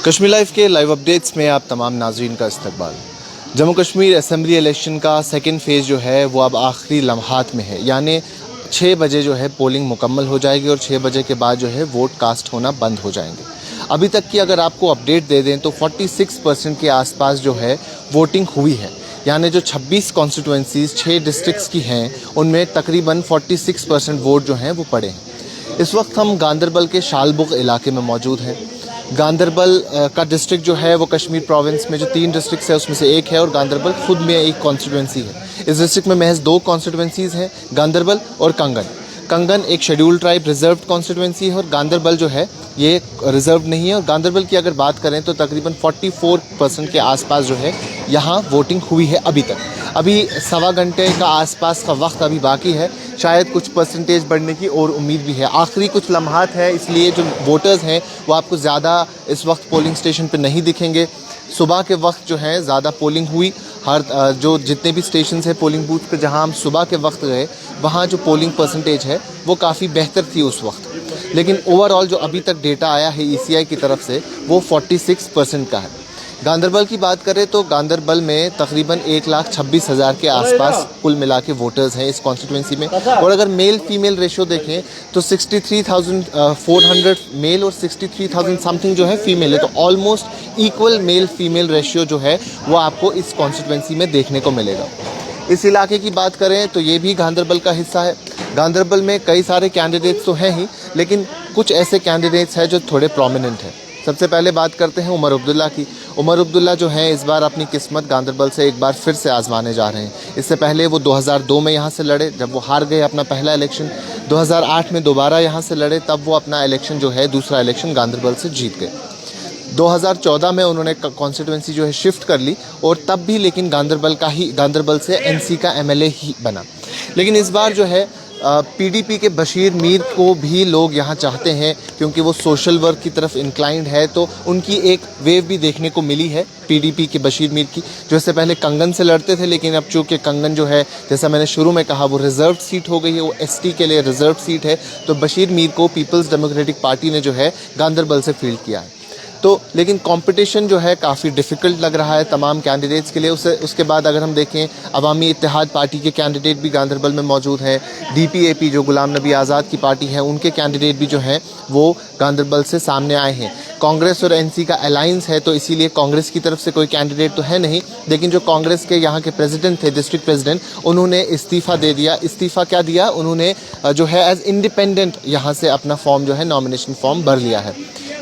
Kashmir live के live updates में आप तमाम नाजरीन का इस्तकबाल। जम्मू कश्मीर असम्बली इलेक्शन का सेकंड फेज़ जो है वो अब आखिरी लम्हात में है, यानी 6 बजे जो है पोलिंग मुकम्मल हो जाएगी और 6 बजे के बाद जो है वोट कास्ट होना बंद हो जाएंगे। अभी तक की अगर आपको अपडेट दे दें तो 46% के आसपास जो है वोटिंग हुई है, यानी जो 26 कॉन्स्टिट्यूंसीज़ 6 डिस्ट्रिक्ट्स की हैं उनमें तकरीबन 46% वोट जो हैं वो पड़े हैं। इस वक्त हम गांदरबल के शालबुग इलाके में मौजूद हैं। गांदरबल का डिस्ट्रिक्ट जो है वो कश्मीर प्रोविंस में जो 3 डिस्ट्रिक्ट्स है उसमें से एक है और गांदरबल खुद में एक कॉन्स्टिट्यूंसी है। इस डिस्ट्रिक्ट में महज 2 कॉन्स्टिट्यूंसीज़ हैं, गांदरबल और कंगन। कंगन एक शेड्यूल्ड ट्राइब रिजर्व कॉन्स्टिट्यूंसी है और गांदरबल जो है ये रिजर्व नहीं है। और गांदरबल की अगर बात करें तो तकरीबन 44% के आसपास जो है यहाँ वोटिंग हुई है अभी तक। अभी सवा घंटे का आसपास का वक्त अभी बाकी है, शायद कुछ परसेंटेज बढ़ने की और उम्मीद भी है। आखिरी कुछ लम्हात है, इसलिए जो वोटर्स हैं वो आपको ज़्यादा इस वक्त पोलिंग स्टेशन पर नहीं दिखेंगे। सुबह के वक्त जो है ज़्यादा पोलिंग हुई। हर जो जितने भी स्टेशन है पोलिंग बूथ पे जहां हम सुबह के वक्त गए वहां जो पोलिंग परसेंटेज है वो काफ़ी बेहतर थी उस वक्त। लेकिन ओवरऑल जो अभी तक डेटा आया है ECI की तरफ से वो 46% का है। गांदरबल की बात करें तो गांदरबल में तकरीबन 1,26,000 के आसपास कुल मिला के वोटर्स हैं इस कॉन्स्टिट्यूंसी में। और अगर मेल फीमेल रेशो देखें तो 63,400 मेल और 63,000 समथिंग जो है फीमेल है, तो almost equal male female ratio जो है वो आपको इस कॉन्स्टिट्यूंसी में देखने को मिलेगा। इस इलाके की बात करें तो ये भी गांदरबल का हिस्सा है। गांदरबल में कई सारे कैंडिडेट्स तो हैं ही, लेकिन कुछ ऐसे कैंडिडेट्स हैं जो थोड़े प्रोमिनेंट हैं। सबसे पहले बात करते हैं उमर अब्दुल्ला की। उमर अब्दुल्ला जो हैं इस बार अपनी किस्मत गांदरबल से एक बार फिर से आजमाने जा रहे हैं। इससे पहले वो 2002 में यहाँ से लड़े, जब वो हार गए अपना पहला इलेक्शन। 2008 में दोबारा यहाँ से लड़े, तब वो अपना इलेक्शन जो है दूसरा इलेक्शन गांदरबल से जीत गए। 2014 में उन्होंने कॉन्स्टिट्यूंसी जो है शिफ्ट कर ली और तब भी लेकिन गांदरबल से NC का MLA ही बना। लेकिन इस बार जो है PDP के बशीर मीर को भी लोग यहाँ चाहते हैं क्योंकि वो सोशल वर्क की तरफ इंक्लाइंड है, तो उनकी एक वेव भी देखने को मिली है PDP के बशीर मीर की, जो इससे पहले कंगन से लड़ते थे। लेकिन अब चूँकि कंगन जो है जैसा मैंने शुरू में कहा वो रिजर्व सीट हो गई है, वो ST के लिए रिजर्व सीट है, तो बशीर मीर को पीपल्स डेमोक्रेटिक पार्टी ने जो है गांदरबल से फील्ड किया है। तो लेकिन कंपटीशन जो है काफ़ी डिफ़िकल्ट लग रहा है तमाम कैंडिडेट्स के लिए। उसके बाद अगर हम देखें अवामी इत्तेहाद पार्टी के कैंडिडेट भी गांदरबल में मौजूद हैं। DPAP जो गुलाम नबी आज़ाद की पार्टी है उनके कैंडिडेट भी जो हैं वो गांदरबल से सामने आए हैं। कांग्रेस और NC का अलायंस है, तो इसीलिए कांग्रेस की तरफ से कोई कैंडिडेट तो है नहीं, लेकिन जो कांग्रेस के यहाँ के प्रेसिडेंट थे, डिस्ट्रिक्ट प्रेसिडेंट, उन्होंने इस्तीफ़ा दे दिया। इस्तीफ़ा क्या दिया, उन्होंने जो है एज इंडिपेंडेंट यहाँ से अपना फॉर्म जो है नॉमिनेशन फॉर्म भर लिया है।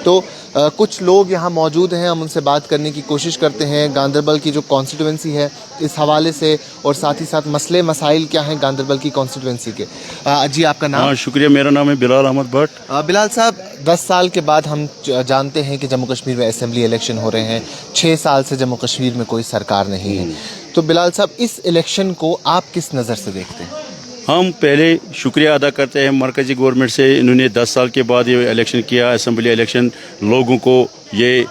तो कुछ लोग यहाँ मौजूद हैं, हम उनसे बात करने की कोशिश करते हैं गांदरबल की जो कॉन्स्टिट्यूंसी है इस हवाले से, और साथ ही साथ मसले मसाइल क्या हैं गांदरबल की कॉन्स्टिट्यूंसी के। जी आपका नाम? हाँ शुक्रिया, मेरा नाम है बिलाल अहमद भट्ट। बिलाल साहब, 10 साल के बाद हम जानते हैं कि जम्मू कश्मीर में असेंबली इलेक्शन हो रहे हैं। 6 साल से जम्मू कश्मीर में कोई सरकार नहीं है, तो बिलाल साहब इस इलेक्शन को आप किस नज़र से देखते हैं? हम पहले शुक्रिया अदा करते हैं मरकज़ी गवर्नमेंट से, इन्होंने 10 साल के बाद ये इलेक्शन किया, असेंबली इलेक्शन। लोगों को ये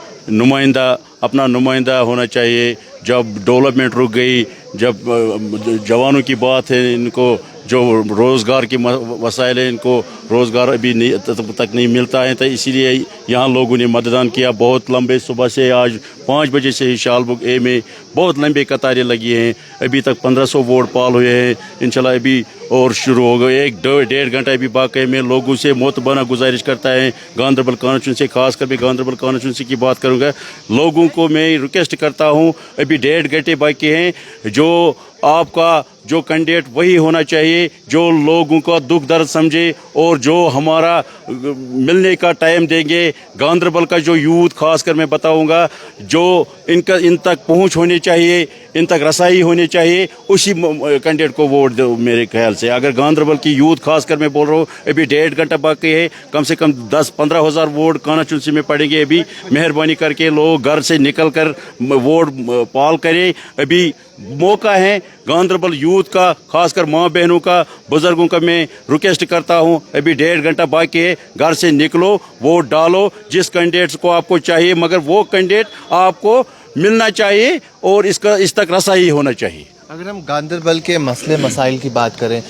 अपना नुमाइंदा होना चाहिए। जब डेवलपमेंट रुक गई, जब जवानों की बात है, इनको जो रोज़गार की वसाइल है, इनको रोज़गार अभी तक नहीं मिलता है, तो इसीलिए यहाँ लोगों ने मतदान किया। बहुत लंबे सुबह से आज 5 बजे से ही शालबुग A में बहुत लंबे कतारें लगी हैं। अभी तक 1500 वोट पाल हुए हैं, इंशाल्लाह अभी और शुरू हो गए। 1-1.5 घंटा अभी बाकी में लोगों से मोतबाना गुजारिश करता है गांदरबल कॉन्स्टिट्यूंसी, खासकर मैं गांदरबल कॉन्स्टिट्यूंसी की बात करूँगा। लोगों को मैं रिक्वेस्ट करता हूँ, अभी 1.5 घंटे बाकी हैं, जो आपका जो कैंडिडेट वही होना चाहिए जो लोगों का दुख दर्द समझे और जो हमारा मिलने का टाइम देंगे। गांदरबल का जो यूथ, खासकर मैं बताऊंगा, जो इन तक पहुंच होनी चाहिए, इन तक रसाई होनी चाहिए, उसी कैंडिडेट को वोट दो मेरे ख्याल से। अगर गांदरबल की यूथ, खासकर मैं बोल रहा हूँ, अभी 1.5 घंटा बाकी है, कम से कम 10-15 हज़ार वोट कॉन्स्टिट्यूंसी में पड़ेंगे। अभी मेहरबानी करके लोग घर से निकल कर वोट पाल करें, अभी मौका है गांदरबल यूथ का, खासकर माँ बहनों का, बुजुर्गों का मैं रिक्वेस्ट करता हूँ, अभी 1.5 घंटा बाकी है, घर से निकलो, वोट डालो जिस कैंडिडेट्स को आपको चाहिए, मगर वो कैंडिडेट आपको मिलना चाहिए और इस तक रसाई होना चाहिए। अगर हम गांदरबल के मसले मसाइल की बात करें,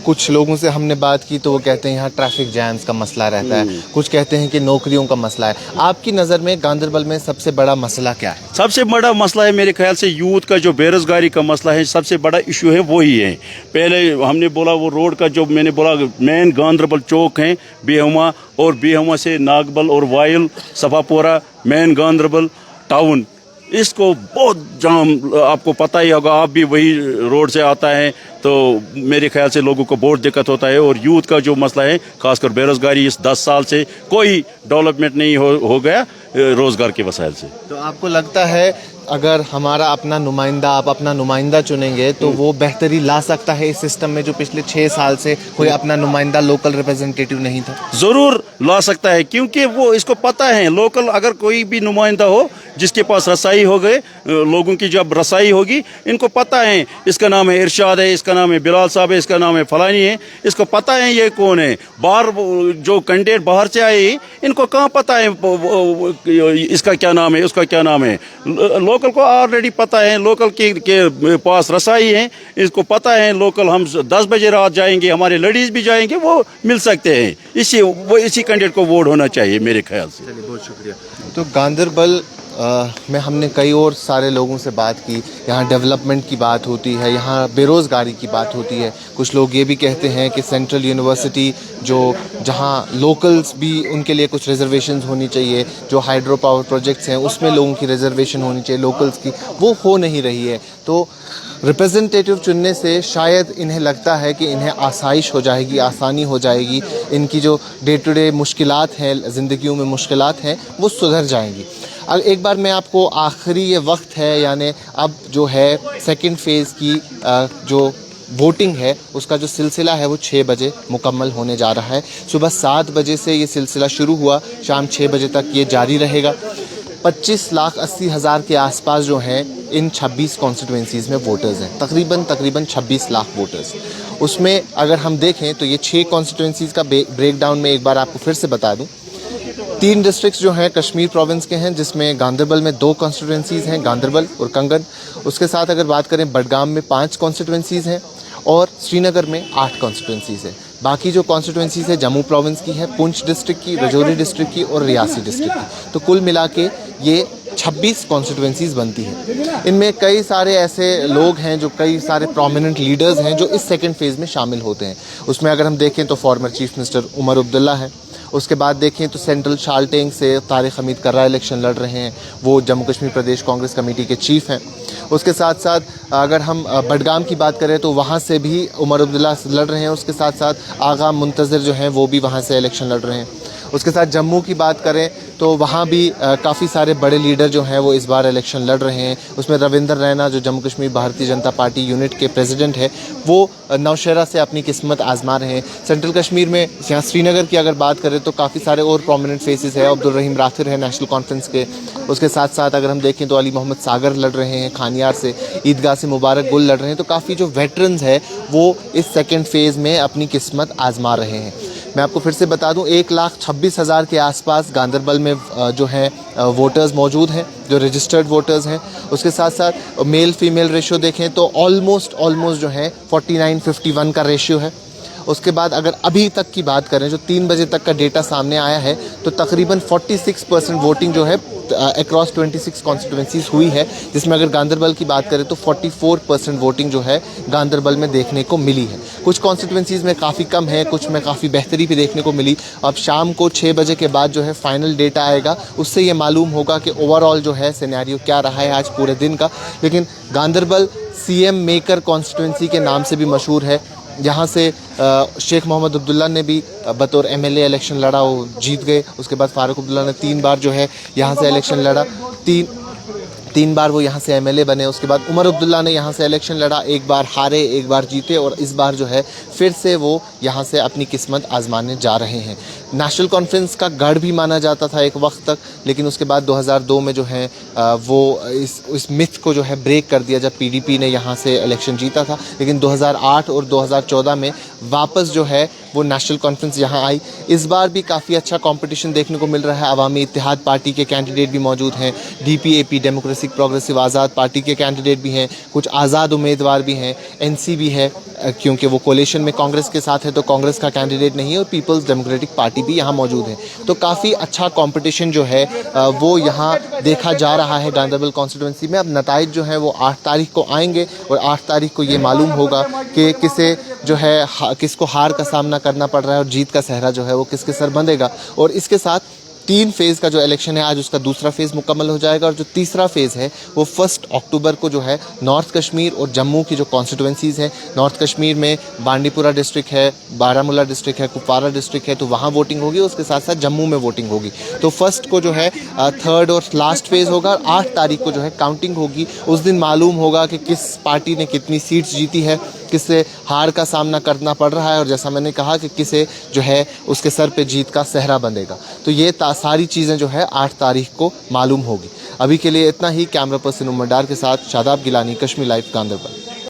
कुछ लोगों से हमने बात की तो वो कहते हैं यहाँ ट्रैफिक जैम्स का मसला रहता है, कुछ कहते हैं कि नौकरियों का मसला है। आपकी नज़र में गांदरबल में सबसे बड़ा मसला क्या है? सबसे बड़ा मसला है मेरे ख्याल से यूथ का जो बेरोजगारी का मसला है, सबसे बड़ा इशू है वही है। पहले हमने बोला वो रोड का जो मैंने बोला मेन गांदरबल चौक है बेहुमा, और बेहुमा से नागबल और वायल सफापोरा मेन गांदरबल टाउन, इसको बहुत जाम, आपको पता ही होगा, आप भी वही रोड से आता है, तो मेरे ख्याल से लोगों को बहुत दिक्कत होता है। और यूथ का जो मसला है खासकर बेरोजगारी, इस 10 साल से कोई डेवलपमेंट नहीं हो गया रोजगार के वसाइल से। तो आपको लगता है अगर हमारा अपना नुमाइंदा, आप अपना नुमाइंदा चुनेंगे तो वो बेहतरी ला सकता है इस सिस्टम में, जो पिछले 6 साल से कोई अपना नुमाइंदा लोकल रिप्रेजेंटेटिव नहीं था? जरूर ला सकता है, क्योंकि वो इसको पता है लोकल अगर कोई भी नुमाइंदा हो जिसके पास रसाई हो गए, लोगों की जब रसाई होगी, इनको पता है इसका नाम है इरशाद है, इसका नाम है बिलाल साहब है, इसका नाम है फलानी है, इसको पता है ये कौन है। बाहर जो कैंडिडेट बाहर से आए इनको कहाँ पता है इसका क्या नाम है, उसका क्या नाम है। लोकल को ऑलरेडी पता है, लोकल के पास रसाई है, इसको पता है लोकल हम 10 बजे रात जाएंगे, हमारे लेडीज भी जाएंगे, वो मिल सकते हैं। इसी कैंडिडेट को वोट होना चाहिए मेरे ख्याल से। चलिए, बहुत शुक्रिया। तो गांदरबल में हमने कई और सारे लोगों से बात की, यहाँ डेवलपमेंट की बात होती है, यहाँ बेरोज़गारी की बात होती है। कुछ लोग ये भी कहते हैं कि सेंट्रल यूनिवर्सिटी जो जहाँ लोकल्स भी उनके लिए कुछ रिजर्वेशंस होनी चाहिए, जो हाइड्रो पावर प्रोजेक्ट्स हैं उसमें लोगों की रिजर्वेशन होनी चाहिए लोकल्स की, वो हो नहीं रही है। तो रिप्रेजेंटेटिव चुनने से शायद इन्हें लगता है कि इन्हें आसाइश हो जाएगी, आसानी हो जाएगी, इनकी जो डे टू डे मुश्किलात हैं, ज़िंदगियों में मुश्किलात हैं, वो सुधर जाएंगी। अब एक बार मैं आपको आखिरी ये वक्त है, यानी अब जो है सेकंड फेज़ की जो वोटिंग है उसका जो सिलसिला है वो 6 बजे मुकम्मल होने जा रहा है। सुबह 7 बजे से ये सिलसिला शुरू हुआ, शाम 6 बजे तक ये जारी रहेगा। 25,80,000 के आसपास जो हैं इन 26 कॉन्स्टिट्यूंसीज़ में वोटर्स हैं, तकरीबन 26 लाख वोटर्स। उसमें अगर हम देखें तो ये 6 कॉन्स्टिट्यूंसीज़ का ब्रेक डाउन में एक बार आपको फिर से बता दूं। 3 डिस्ट्रिक्ट्स जो हैं कश्मीर प्रोविंस के हैं, जिसमें गांदरबल में 2 कॉन्स्टिट्यूंसीज़ हैं, गांदरबल और कंगन। उसके साथ अगर बात करें बडगाम में 5 कॉन्स्टिट्यूंसीज़ हैं और श्रीनगर में 8 कॉन्स्टिट्यूंसीज़ हैं। बाकी जो कॉन्स्टिट्यूंसीज़ है जम्मू प्रोविंस की है, पुंछ डिस्ट्रिक्ट की, रजौरी डिस्ट्रिक्ट की और रियासी डिस्ट्रिक्ट की। तो कुल मिला के ये 26 कॉन्स्टिट्यूंसीज़ बनती हैं। इनमें कई सारे ऐसे लोग हैं, जो कई सारे प्रोमिनेंट लीडर्स हैं जो इस सेकंड फेज़ में शामिल होते हैं। उसमें अगर हम देखें तो former chief minister Omar Abdullah हैं। उसके बाद देखें तो सेंट्रल शाल्टेंग से तारिक हमीद कर्रा इलेक्शन लड़ रहे हैं, वो जम्मू कश्मीर प्रदेश कांग्रेस कमेटी के चीफ हैं। उसके साथ साथ अगर हम बडगाम की बात करें तो वहाँ से भी उमर अब्दुल्ला लड़ रहे हैं। उसके साथ साथ आगा मुंतज़िर जो हैं वो भी वहाँ से इलेक्शन लड़ रहे हैं। उसके साथ जम्मू की बात करें तो वहाँ भी काफ़ी सारे बड़े लीडर जो हैं वो इस बार इलेक्शन लड़ रहे हैं। उसमें रविंदर रैना जो जम्मू कश्मीर भारतीय जनता पार्टी यूनिट के प्रेसिडेंट है, वो नौशहरा से अपनी किस्मत आजमा रहे हैं। सेंट्रल कश्मीर में यहाँ श्रीनगर की अगर बात करें तो काफ़ी सारे और प्रोमिनेंट फेसेस है। अब्दुल रहीम राथिर है नेशनल कॉन्फ्रेंस के। उसके साथ साथ अगर हम देखें तो अली मोहम्मद सागर लड़ रहे हैं खानियार से, ईदगाह से मुबारक गुल लड़ रहे हैं। तो काफ़ी जो वेटरन्स है वो इस सेकेंड फेज़ में अपनी किस्मत आजमा रहे हैं। मैं आपको फिर से बता दूं 1,26,000 के आसपास गांदरबल में जो हैं वोटर्स मौजूद हैं, जो रजिस्टर्ड वोटर्स हैं। उसके साथ साथ मेल फीमेल रेशियो देखें तो ऑलमोस्ट जो है 49-51 का रेशियो है। उसके बाद अगर अभी तक की बात करें, जो 3 बजे तक का डेटा सामने आया है, तो तकरीबन 46% वोटिंग जो है अक्रॉस 26 कॉन्स्टिट्यूंसीज हुई है, जिसमें अगर गांदरबल की बात करें तो 44% वोटिंग जो है गांदरबल में देखने को मिली है। कुछ कॉन्स्टिट्यूंसीज में काफ़ी कम है, कुछ में काफ़ी बेहतरी भी देखने को मिली। अब शाम को 6 बजे के बाद जो है फाइनल डेटा आएगा, उससे ये मालूम होगा कि ओवरऑल जो है सिनेरियो क्या रहा है आज पूरे दिन का। लेकिन गांदरबल CM मेकर कॉन्स्टिट्यूंसी के नाम से भी मशहूर है। यहाँ से शेख मोहम्मद अब्दुल्ला ने भी बतौर MLA इलेक्शन लड़ा, वो जीत गए। उसके बाद फारूक अब्दुल्ला ने 3 बार जो है यहाँ से इलेक्शन लड़ा, तीन बार वो यहाँ से MLA बने। उसके बाद उमर अब्दुल्ला ने यहाँ से इलेक्शन लड़ा, एक बार हारे, एक बार जीते, और इस बार जो है फिर से वो यहाँ से अपनी किस्मत आजमाने जा रहे हैं। नेशनल कॉन्फ्रेंस का गढ़ भी माना जाता था एक वक्त तक, लेकिन उसके बाद 2002 में जो है वो इस मिथ को जो है ब्रेक कर दिया जब पीडीपी ने यहाँ से इलेक्शन जीता था। लेकिन 2008 और 2014 में वापस जो है वो नेशनल कॉन्फ्रेंस यहाँ आई। इस बार भी काफ़ी अच्छा कंपटीशन देखने को मिल रहा है। अवामी इत्तेहाद पार्टी के कैंडिडेट भी मौजूद हैं, डीपीएपी डेमोक्रेटिक प्रोग्रेसिव आज़ाद पार्टी के कैंडिडेट भी हैं, कुछ आज़ाद उम्मीदवार भी हैं, एनसी भी है क्योंकि वो कोलिशन में कांग्रेस के साथ है तो कांग्रेस का कैंडिडेट नहीं है, और पीपल्स डेमोक्रेटिक पार्टी भी यहाँ मौजूद है। तो काफ़ी अच्छा कंपटीशन जो है वो यहाँ देखा जा रहा है गांधरबल कॉन्स्टिट्यूंसी में। अब नताइज जो है वो 8 तारीख को आएंगे और 8 तारीख को ये मालूम होगा कि किसको हार का सामना करना पड़ रहा है और जीत का सहरा जो है वो किसके सर बंधेगा। और इसके साथ 3 फेज़ का जो इलेक्शन है आज उसका दूसरा फेज़ मुकम्मल हो जाएगा, और जो तीसरा फेज़ है वो 1 अक्टूबर को जो है नॉर्थ कश्मीर और जम्मू की जो कॉन्स्टिट्यूंसीज़ हैं, नॉर्थ कश्मीर में बांडीपुरा डिस्ट्रिक्ट है, बारामूला डिस्ट्रिक्ट है, कुपवारा डिस्ट्रिक्ट है, तो वहाँ वोटिंग होगी। उसके साथ साथ जम्मू में वोटिंग होगी। तो 1 को जो है 3rd और लास्ट फेज़ होगा, और 8 तारीख को जो है काउंटिंग होगी। उस दिन मालूम होगा कि किस पार्टी ने कितनी सीट्स जीती है, किससे हार का सामना करना पड़ रहा है, और जैसा मैंने कहा कि किसे जो है उसके सर पे जीत का सहरा बंधेगा। तो ये सारी चीज़ें जो है 8 तारीख को मालूम होगी। अभी के लिए इतना ही। कैमरा पर्सन उमर डार के साथ शादाब गिलानी, कश्मीर लाइव, गांधरबल।